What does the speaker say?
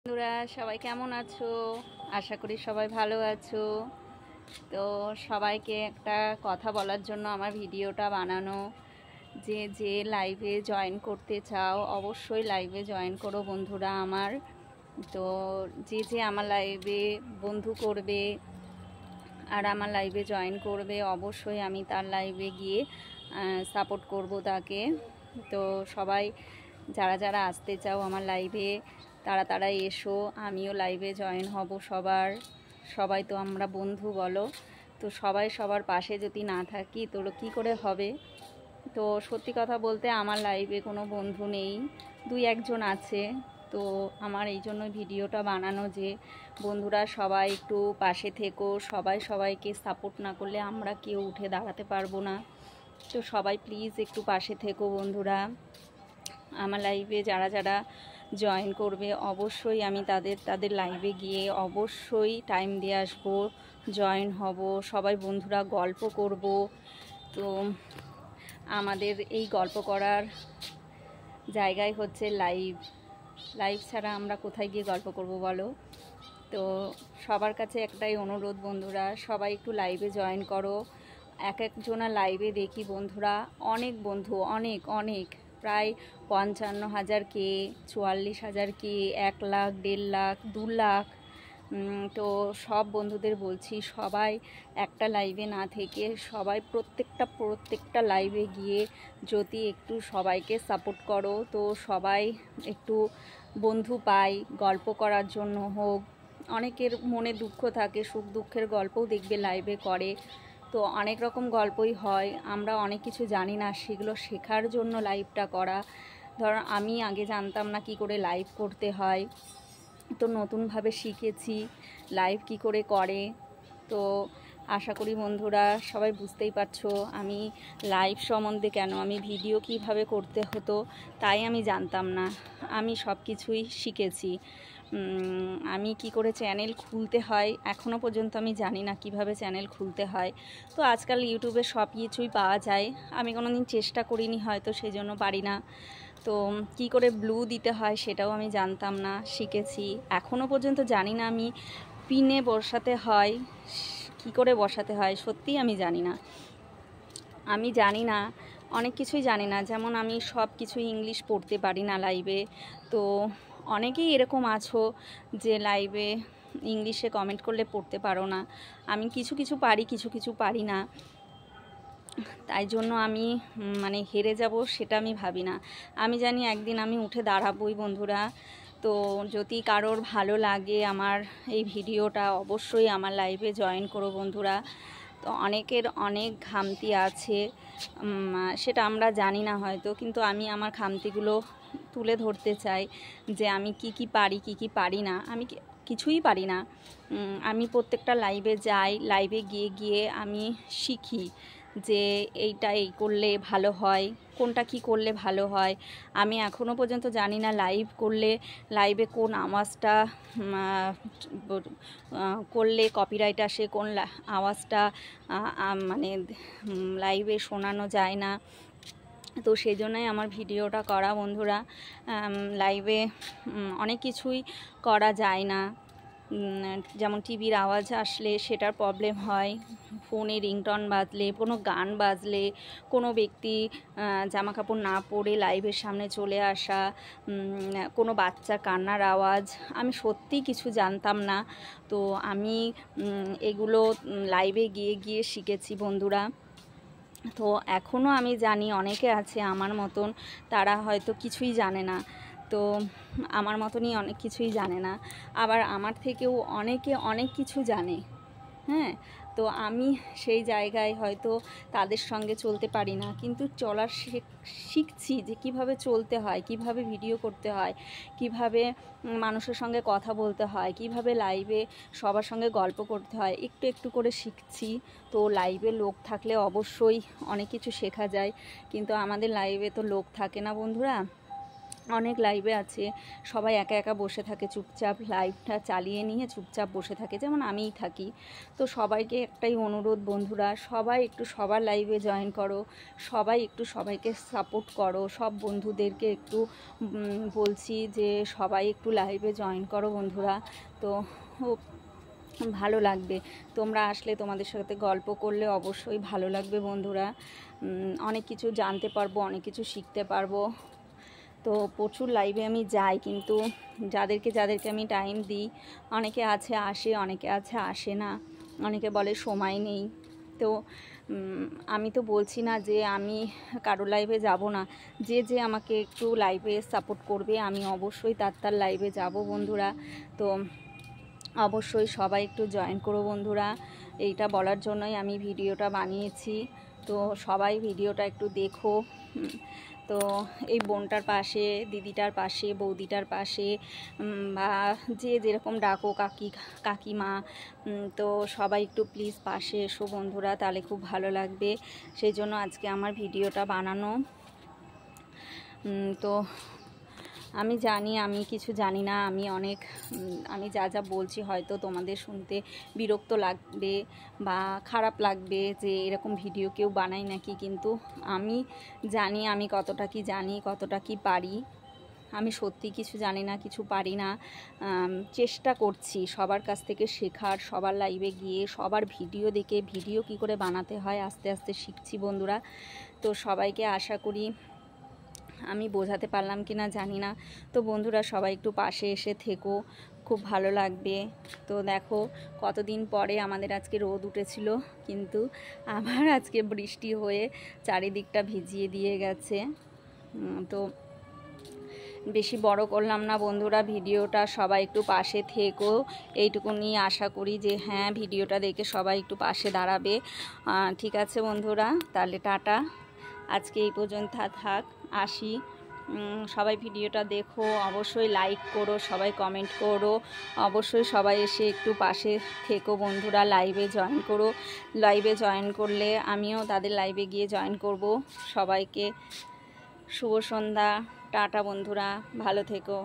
বন্ধুরা সবাই কেমন আছো? আশা করি সবাই ভালো আছো। তো সবাইকে একটা কথা বলার জন্য আমার ভিডিওটা বানানো, যে যে লাইভে জয়েন করতে চাও অবশ্যই লাইভে জয়েন করো বন্ধুরা আমার। তো যে যে আমার লাইভে বন্ধু করবে আর আমার লাইভে জয়েন করবে অবশ্যই আমি তার লাইভে গিয়ে সাপোর্ট করব তাকে। তো সবাই যারা যারা আসতে চাও আমার লাইভে তারা তারা এসো, আমিও লাইভে জয়েন হব সবাই তো আমরা বন্ধু বলো। তো সবাই সবার পাশে যদি না থাকি তো কী করে হবে? তো সত্যি কথা বলতে আমার লাইভে কোনো বন্ধু নেই, দুই একজন আছে। তো আমার এই জন্য ভিডিওটা বানানো যে বন্ধুরা সবাই একটু পাশে থেকো, সবাই সবাইকে সাপোর্ট না করলে আমরা কেউ উঠে দাঁড়াতে পারবো না। তো সবাই প্লিজ একটু পাশে থেকো বন্ধুরা। আমার লাইভে যারা যারা জয়েন করবে অবশ্যই আমি তাদের লাইভে গিয়ে অবশ্যই টাইম দিয়ে আসবো, জয়েন হব, সবাই বন্ধুরা গল্প করব। তো আমাদের এই গল্প করার জায়গায় হচ্ছে লাইভ। লাইভ ছাড়া আমরা কোথায় গিয়ে গল্প করব বলো? তো সবার কাছে একটাই অনুরোধ বন্ধুরা, সবাই একটু লাইভে জয়েন করো। এক একজনের লাইভে দেখি বন্ধুরা অনেক বন্ধু, অনেক অনেক প্রায় 55,000 কে, 44,000 কে, 1 লাখ, 1.5 লাখ, 2 লাখ। তো সব বন্ধুদের বলছি সবাই একটা লাইভে না থেকে সবাই প্রত্যেকটা লাইভে গিয়ে যদি একটু সবাইকে সাপোর্ট করো তো সবাই একটু বন্ধু পাই, গল্প করার জন্য হোক। অনেকের মনে দুঃখ থাকে, সুখ দুঃখের গল্পও দেখবে লাইভে করে। তো অনেক রকম গল্পই হয়, আমরা অনেক কিছু জানি না, সেগুলো শেখার জন্য লাইভটা করা। ধর আমি আগে জানতাম না কি করে লাইভ করতে হয়, তো নতুনভাবে শিখেছি লাইভ কি করে করে। তো আশা করি বন্ধুরা সবাই বুঝতেই পারছো আমি লাইভ সম্বন্ধে কেন, আমি ভিডিও কিভাবে করতে হতো তাই আমি জানতাম না, আমি সব কিছুই শিখেছি। আমি কি করে চ্যানেল খুলতে হয় এখনও পর্যন্ত আমি জানি না কিভাবে চ্যানেল খুলতে হয়। তো আজকাল ইউটিউবে সব কিছুই পাওয়া যায়, আমি কোনো দিন চেষ্টা করিনি হয়তো সেই জন্য পারি না। তো কি করে ব্লু দিতে হয় সেটাও আমি জানতাম না, শিখেছি। এখনও পর্যন্ত জানি না আমি পিনে বসাতে হয় কি করে বসাতে হয়, সত্যিই আমি জানি না। আমি জানি না, অনেক কিছুই জানি না, যেমন আমি সব কিছুই ইংলিশ পড়তে পারি না লাইভে। তো অনেকেই এরকম আছো যে লাইভে ইংলিশে কমেন্ট করলে পড়তে পারো না। আমি কিছু কিছু পারি, কিছু কিছু পারি না, তাই জন্য আমি মানে হেরে যাব সেটা আমি ভাবি না। আমি জানি একদিন আমি উঠে দাঁড়াবই বন্ধুরা। তো যদি কারোর ভালো লাগে আমার এই ভিডিওটা অবশ্যই আমার লাইভে জয়েন করো বন্ধুরা। তো অনেকের অনেক খামতি আছে, সেটা আমরা জানি না হয়তো, কিন্তু আমি আমার খামতিগুলো তুলে ধরতে চাই যে আমি কি কি পারি কি কি পারি না। আমি কিছুই পারি না। আমি প্রত্যেকটা লাইভে যাই, লাইভে গিয়ে গিয়ে আমি শিখি যে এইটা এই করলে ভালো হয়, কোনটা কি করলে ভালো হয়। আমি এখনও পর্যন্ত জানি না লাইভ করলে লাইভে কোন আওয়াজটা করলে কপিরাইট আসে, কোন আওয়াজটা মানে লাইভে শোনানো যায় না। তো সেই জন্যই আমার ভিডিওটা করা বন্ধুরা। লাইভে অনেক কিছুই করা যায় না, যেমন টিভির আওয়াজ আসলে সেটার প্রবলেম হয়, ফোনে রিংটন বাজলে, কোনো গান বাজলে, কোনো ব্যক্তি জামা কাপড় না পরে লাইভের সামনে চলে আসা, কোনো বাচ্চা কান্নার আওয়াজ, আমি সত্যিই কিছু জানতাম না। তো আমি এগুলো লাইভে গিয়ে গিয়ে শিখেছি বন্ধুরা। তো এখনও আমি জানি অনেকে আছে আমার মতন, তারা হয়তো কিছুই জানে না। তো আমার মতনই অনেক কিছুই জানে না, আবার আমার থেকেও অনেকে অনেক কিছু জানে। হ্যাঁ, তো আমি সেই জায়গায় হয়তো তাদের সঙ্গে চলতে পারি না, কিন্তু চলার শিখছি যে কিভাবে চলতে হয়, কিভাবে ভিডিও করতে হয়, কিভাবে মানুষের সঙ্গে কথা বলতে হয়, কিভাবে লাইভে সবার সঙ্গে গল্প করতে হয়, একটু একটু করে শিখছি। তো লাইভে লোক থাকলে অবশ্যই অনেক কিছু শেখা যায়, কিন্তু আমাদের লাইভে তো লোক থাকে না বন্ধুরা। অনেক লাইভে আছে সবাই একা একা বসে থাকে, চুপচাপ লাইভটা চালিয়ে নিয়ে চুপচাপ বসে থাকে, যেমন আমিই থাকি। তো সবাইকে একটাই অনুরোধ বন্ধুরা, সবাই একটু সবার লাইভে জয়েন করো, সবাই একটু সবাইকে সাপোর্ট করো। সব বন্ধুদেরকে একটু বলছি যে সবাই একটু লাইভে জয়েন করো বন্ধুরা। তো ভালো লাগবে, তোমরা আসলে তোমাদের সাথে গল্প করলে অবশ্যই ভালো লাগবে বন্ধুরা। অনেক কিছু জানতে পারবো, অনেক কিছু শিখতে পারবো। তো প্রচুর লাইভে আমি যাই, কিন্তু যাদেরকে আমি টাইম দিই, অনেকে আছে আসে, অনেকে আছে আসে না, অনেকে বলে সময় নেই। তো আমি তো বলছি না যে আমি কারো লাইভে যাব না, যে আমাকে একটু লাইভে সাপোর্ট করবে আমি অবশ্যই তার লাইভে যাব বন্ধুরা। তো অবশ্যই সবাই একটু জয়েন করো বন্ধুরা, এইটা বলার জন্যই আমি ভিডিওটা বানিয়েছি। তো সবাই ভিডিওটা একটু দেখো। তো এই বোনটার পাশে, দিদিটার পাশে, বৌদিটার পাশে, বা যে যেরকম ডাকো, কাকিমা, তো সবাই একটু প্লিজ পাশে এসো বন্ধুরা, তাহলে খুব ভালো লাগবে। সেই জন্য আজকে আমার ভিডিওটা বানানো। তো আমি জানি আমি কিছু জানি না, আমি যা বলছি হয়তো তোমাদের শুনতে বিরক্ত লাগবে বা খারাপ লাগবে যে এরকম ভিডিও কেউ বানায় নাকি, কিন্তু আমি জানি আমি কতটা কি জানি, কতটা কি পারি। আমি সত্যি কিছু জানি না, কিছু পারি না। চেষ্টা করছি সবার কাছ থেকে শেখার, সবার লাইভে গিয়ে সবার ভিডিও দেখে ভিডিও কি করে বানাতে হয় আস্তে আস্তে শিখছি বন্ধুরা। তো সবাইকে আশা করি আমি বোঝাতে পারলাম কি না জানি না। তো বন্ধুরা সবাই একটু পাশে এসে থেকো, খুব ভালো লাগবে। তো দেখো কতদিন পরে আমাদের আজকে রোদ উঠেছিল, কিন্তু আবার আজকে বৃষ্টি হয়ে চারিদিকটা ভিজিয়ে দিয়ে গেছে। তো বেশি বড় করলাম না বন্ধুরা ভিডিওটা, সবাই একটু পাশে থেকো, এইটুকুনি আশা করি যে হ্যাঁ ভিডিওটা দেখে সবাই একটু পাশে দাঁড়াবে। ঠিক আছে বন্ধুরা, তাহলে টাটা, আজকে এই পর্যন্ত থাক, আসি। সবাই ভিডিওটা দেখো, অবশ্যই লাইক করো, সবাই কমেন্ট করো, অবশ্যই সবাই এসে একটু পাশে থেকো বন্ধুরা, লাইভে জয়েন করো। লাইভে জয়েন করলে আমিও তাদের লাইভে গিয়ে জয়েন করব। সবাইকে শুভ সন্ধ্যা, টাটা বন্ধুরা, ভালো থেকো।